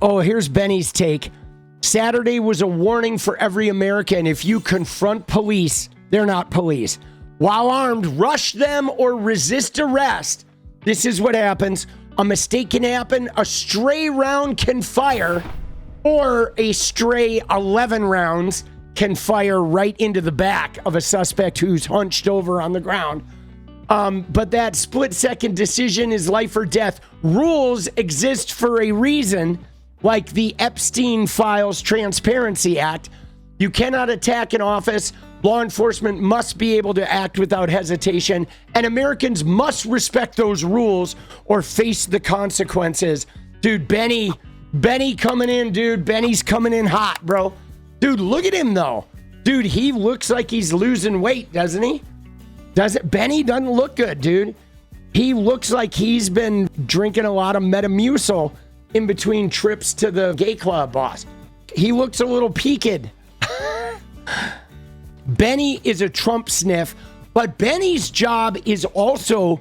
Oh, here's Benny's take. Saturday was a warning for every American. If you confront police, they're not police. While armed, rush them or resist arrest. This is what happens. A mistake can happen. A stray round can fire, or a stray 11 rounds can fire right into the back of a suspect who's hunched over on the ground. But that split-second decision is life or death. Rules exist for a reason, like the Epstein Files Transparency Act. You cannot attack an office. Law enforcement must be able to act without hesitation, and Americans must respect those rules or face the consequences. Dude, Benny coming in, dude. Benny's coming in hot, bro. Dude, look at him, though. Dude, he looks like he's losing weight, doesn't he? Benny doesn't look good, dude. He looks like he's been drinking a lot of Metamucil in between trips to the gay club, boss. He looks a little peaked. Benny is a Trump sniff, but Benny's job is also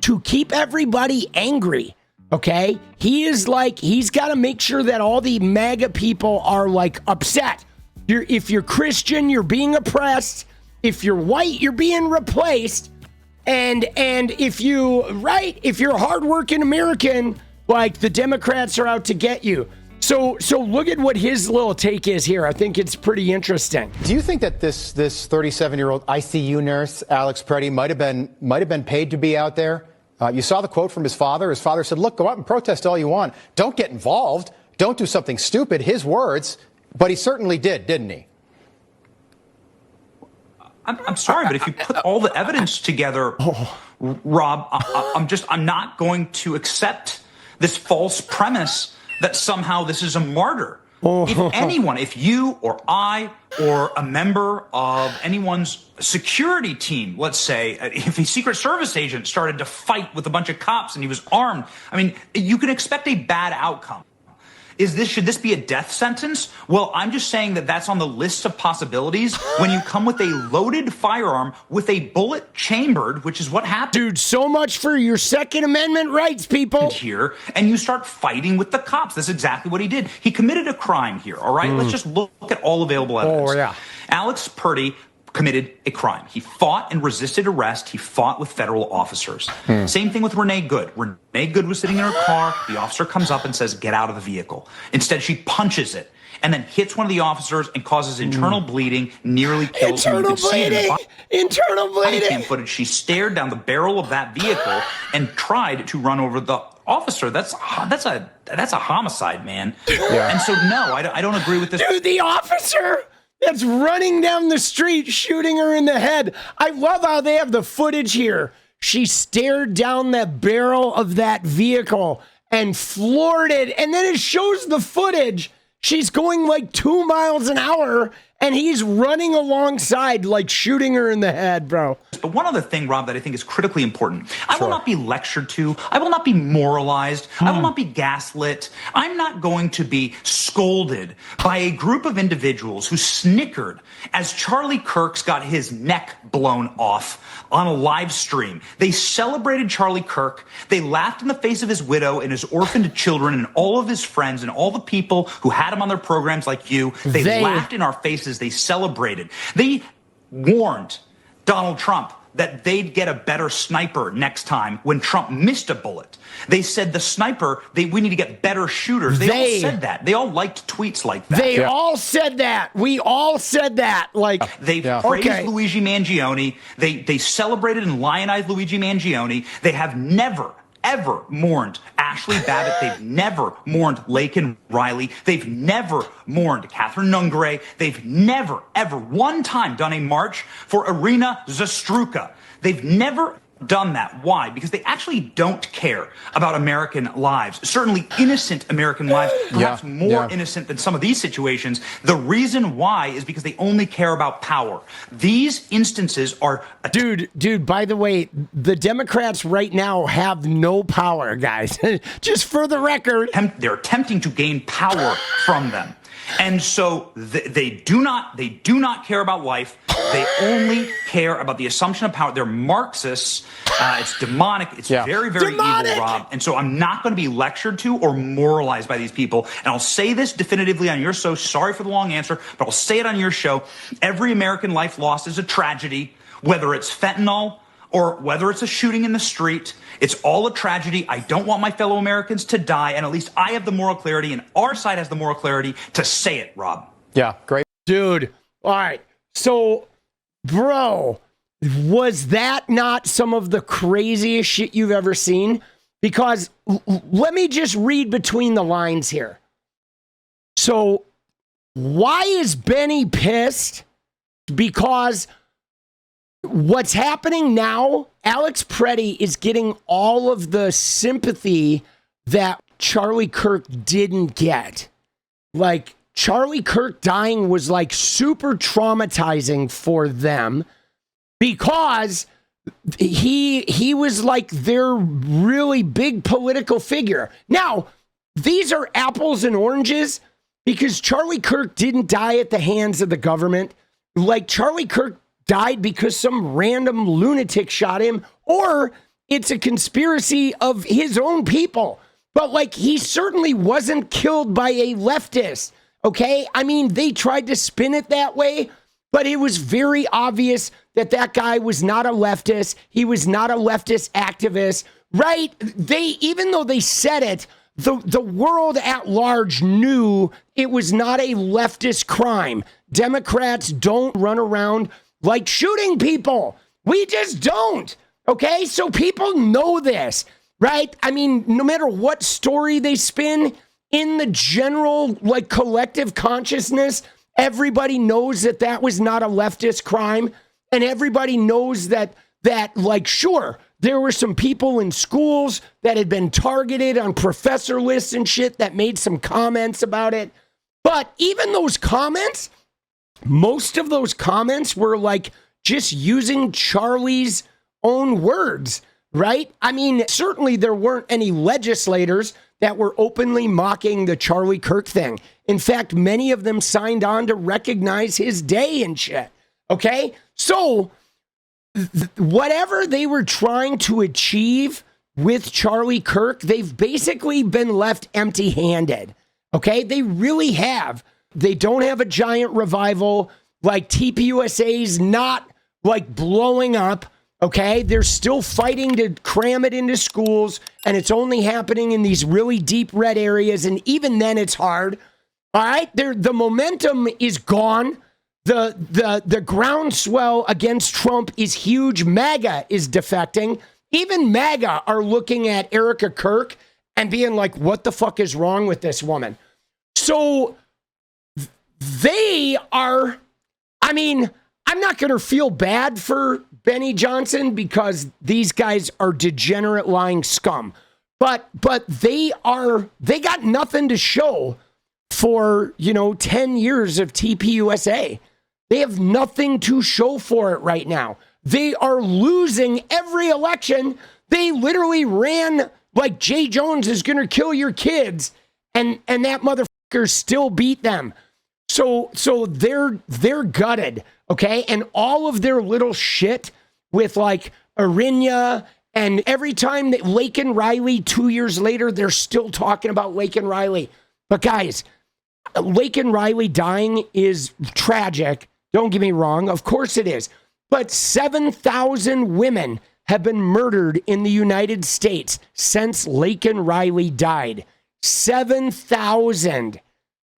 to keep everybody angry, okay? He's got to make sure that all the MAGA people are, like, upset. If you're Christian, you're being oppressed. If you're white, you're being replaced. And if you're a hardworking American, like, the Democrats are out to get you. So look at what his little take is here. I think it's pretty interesting. Do you think that this 37-year-old ICU nurse, Alex Pretti, might have been paid to be out there? You saw the quote from his father. His father said, "Look, go out and protest all you want. Don't get involved. Don't do something stupid." His words. But he certainly did, didn't he? I'm sorry, but if you put all the evidence together, Rob, I'm not going to accept this false premise that somehow this is a martyr. If anyone, if you or I or a member of anyone's security team, let's say, if a Secret Service agent started to fight with a bunch of cops and he was armed, I mean, you can expect a bad outcome. Should this be a death sentence? Well, I'm just saying that that's on the list of possibilities when you come with a loaded firearm with a bullet chambered, which is what happened. Dude, so much for your Second Amendment rights, people. Here, and you start fighting with the cops. That's exactly what he did. He committed a crime here, all right? Let's just look at all available evidence. Oh, yeah. Alex Pretti committed a crime. He fought and resisted arrest. He fought with federal officers. Same thing with Renee Good. Renee Good was sitting in her car. The officer comes up and says, "Get out of the vehicle." Instead, she punches it and then hits one of the officers and causes internal bleeding, nearly kills him. Internal bleeding. Cam footage. She stared down the barrel of that vehicle and tried to run over the officer. That's a homicide, man. Yeah. And so, no, I don't agree with this. Dude, the officer that's running down the street shooting her in the head. I love how they have the footage here. She stared down that barrel of that vehicle and floored it. And then it shows the footage. She's going like 2 miles an hour and he's running alongside, like shooting her in the head, bro. But one other thing, Rob, that I think is critically important. I will not be lectured to. I will not be moralized. I will not be gaslit. I'm not going to be scolded by a group of individuals who snickered as Charlie Kirk's got his neck blown off on a live stream. They celebrated Charlie Kirk. They laughed in the face of his widow and his orphaned children and all of his friends and all the people who had him on their programs like you. They laughed in our faces. They celebrated. They warned Donald Trump that they'd get a better sniper next time when Trump missed a bullet. They said the sniper, we need to get better shooters. They all said that. They all liked tweets like that. They all said that. We all said that. Like they praised Luigi Mangione. They celebrated and lionized Luigi Mangione. They have never, ever mourned Ashley Babbitt. They've never mourned Laken Riley. They've never mourned Catherine Nungray. They've never, ever, one time done a march for Irina 𝗍struka. They've never done that. Why? Because they actually don't care about American lives. Certainly innocent American lives, perhaps more innocent than some of these situations. The reason why is because they only care about power. These instances are... Dude, by the way, the Democrats right now have no power, guys. Just for the record. They're attempting to gain power from them. And so they do not care about life. They only care about the assumption of power. They're Marxists. It's demonic. It's very, very Demonic! evil, Rob. And so I'm not going to be lectured to or moralized by these people. And I'll say this definitively on your show. Sorry for the long answer, but I'll say it on your show. Every American life lost is a tragedy, whether it's fentanyl or whether it's a shooting in the street. It's all a tragedy. I don't want my fellow Americans to die. And at least I have the moral clarity, and our side has the moral clarity to say it, Rob. Yeah, great. Dude. All right. So, bro, was that not some of the craziest shit you've ever seen? Because let me just read between the lines here. So, why is Benny pissed? Because what's happening now, Alex Pretti is getting all of the sympathy that Charlie Kirk didn't get. Like, Charlie Kirk dying was like super traumatizing for them because he was like their really big political figure. Now, these are apples and oranges because Charlie Kirk didn't die at the hands of the government. Like, Charlie Kirk died because some random lunatic shot him, or it's a conspiracy of his own people. But like, he certainly wasn't killed by a leftist. Okay, I mean, they tried to spin it that way, but it was very obvious that that guy was not a leftist. He was not a leftist activist, right? Even though they said it, the world at large knew it was not a leftist crime. Democrats don't run around like shooting people. We just don't. Okay, so people know this, right? I mean, no matter what story they spin, in the general, like, collective consciousness, everybody knows that that was not a leftist crime. And everybody knows that, like, sure, there were some people in schools that had been targeted on professor lists and shit that made some comments about it. But even those comments, most of those comments were, like, just using Charlie's own words, right? I mean, certainly there weren't any legislators that were openly mocking the Charlie Kirk thing. In fact, many of them signed on to recognize his day and shit. Okay? So, whatever they were trying to achieve with Charlie Kirk, they've basically been left empty-handed. Okay? They really have. They don't have a giant revival. Like, TPUSA's not, like, blowing up. Okay, they're still fighting to cram it into schools, and it's only happening in these really deep red areas, and even then it's hard. All right, the momentum is gone. The groundswell against Trump is huge. Maga is defecting. Even Maga are looking at Erica Kirk and being like, what the fuck is wrong with this woman? So they are, I mean, I'm not going to feel bad for Benny Johnson because these guys are degenerate lying scum. But they got nothing to show for, 10 years of TPUSA. They have nothing to show for it right now. They are losing every election. They literally ran like Jay Jones is going to kill your kids, and that motherfucker still beat them. So they're gutted, okay? And all of their little shit with like Irinya, and every time that Laken Riley 2 years later, they're still talking about Laken Riley. But guys, Laken Riley dying is tragic. Don't get me wrong. Of course it is. But 7,000 women have been murdered in the United States since Laken Riley died. 7,000.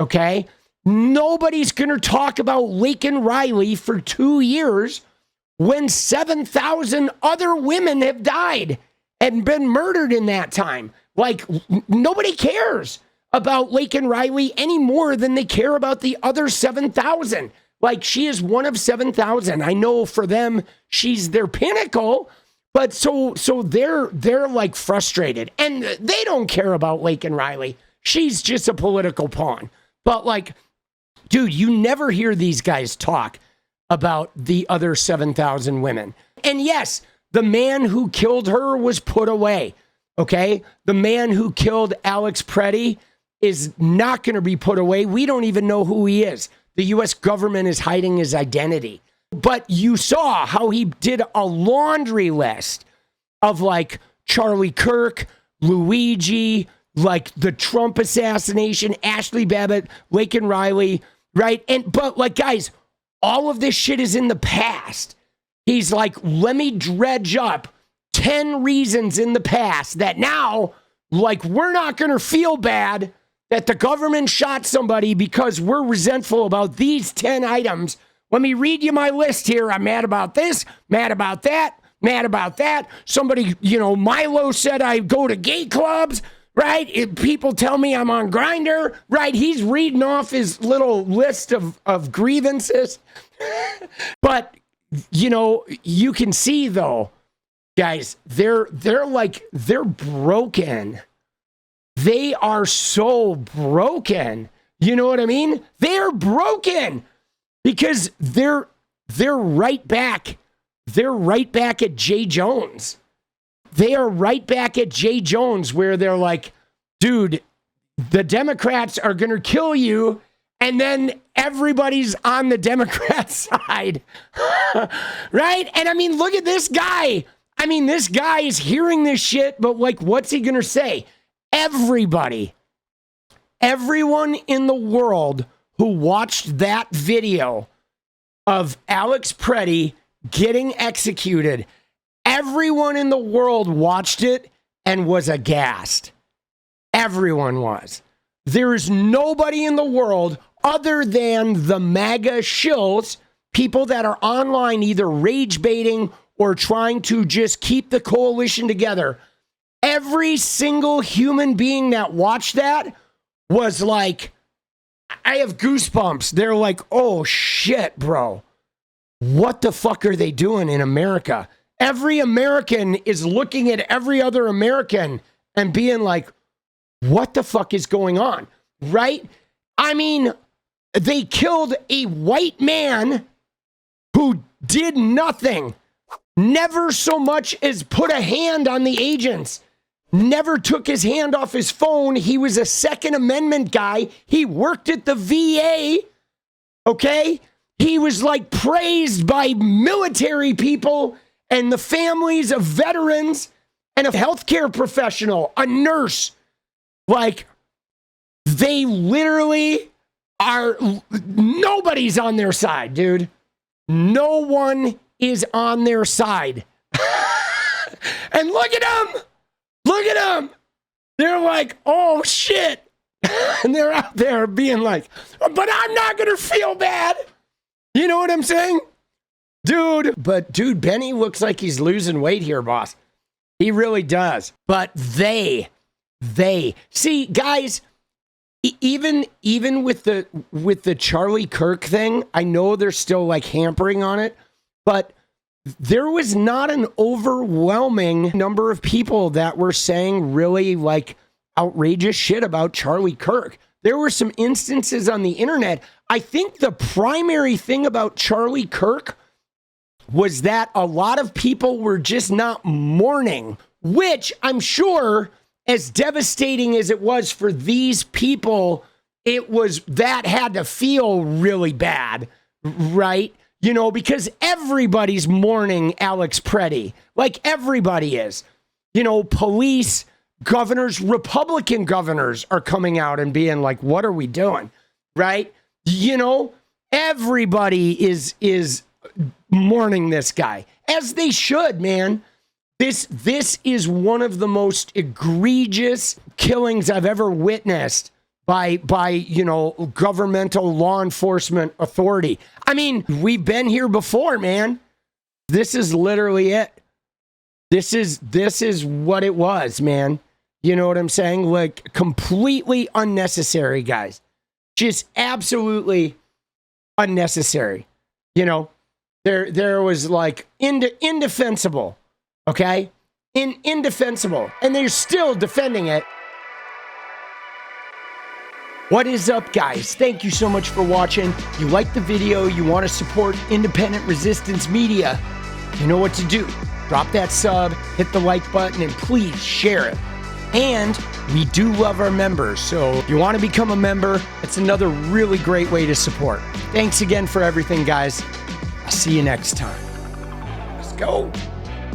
Okay? Nobody's going to talk about Laken Riley for 2 years when 7,000 other women have died and been murdered in that time. Like, nobody cares about Laken Riley any more than they care about the other 7,000. Like, she is one of 7,000. I know for them, she's their pinnacle, but so they're like frustrated, and they don't care about Laken Riley. She's just a political pawn. But like, dude, you never hear these guys talk about the other 7,000 women. And yes, the man who killed her was put away. Okay, the man who killed Alex Pretti is not going to be put away. We don't even know who he is. The U.S. government is hiding his identity. But you saw how he did a laundry list of like Charlie Kirk, Luigi, like the Trump assassination, Ashley Babbitt, Laken Riley, right? But like, guys, all of this shit is in the past. He's like, let me dredge up 10 reasons in the past that now, like, we're not going to feel bad that the government shot somebody because we're resentful about these 10 items. Let me read you my list here. I'm mad about this, mad about that, mad about that. Somebody, Milo said I go to gay clubs, right? People tell me I'm on Grindr, right? He's reading off his little list of grievances. But, you can see, though, guys, they're broken. They are so broken. You know what I mean? They're broken because they're right back. They're right back at J. Jones. They are right back at J. Jones, where they're like, dude, the Democrats are going to kill you. And then everybody's on the Democrat side. Right? And I mean, look at this guy. I mean, this guy is hearing this shit, but like, what's he going to say? Everyone in the world who watched that video of Alex Pretti getting executed, everyone in the world watched it and was aghast. Everyone was. There is nobody in the world other than the Maga shills, people that are online either rage baiting or trying to just keep the coalition together. Every single human being that watched that was like, I have goosebumps. They're like, oh shit, bro. What the fuck are they doing in America? Every American is looking at every other American and being like, what the fuck is going on? Right? I mean, they killed a white man who did nothing. Never so much as put a hand on the agents. Never took his hand off his phone. He was a Second Amendment guy. He worked at the VA. Okay? He was like praised by military people and the families of veterans and a healthcare professional, a nurse. Like, they literally are, nobody's on their side, dude. No one is on their side. And look at them. Look at them. They're like, oh shit. And they're out there being like, but I'm not going to feel bad. You know what I'm saying? Dude, Benny looks like he's losing weight here, boss. He really does. But they see, guys, even with the Charlie Kirk thing, I know they're still like hampering on it, but there was not an overwhelming number of people that were saying really like outrageous shit about Charlie Kirk. There were some instances on the internet. I think the primary thing about Charlie Kirk was that a lot of people were just not mourning, which I'm sure, as devastating as it was for these people, that had to feel really bad, right? Because everybody's mourning Alex Pretti. Like, everybody is. Police, governors, Republican governors are coming out and being like, what are we doing? Right? Everybody is mourning this guy, as they should, man. This is one of the most egregious killings I've ever witnessed by governmental law enforcement authority. I mean, we've been here before, man. This is literally it. This is what it was, man. You know what I'm saying? Like, completely unnecessary, guys. Just absolutely unnecessary. There was like indefensible. Okay? Indefensible. And they're still defending it. What is up, guys? Thank you so much for watching. You like the video, you want to support independent resistance media, you know what to do. Drop that sub, hit the like button, and please share it. And we do love our members, so if you want to become a member, it's another really great way to support. Thanks again for everything, guys. I'll see you next time. Let's go.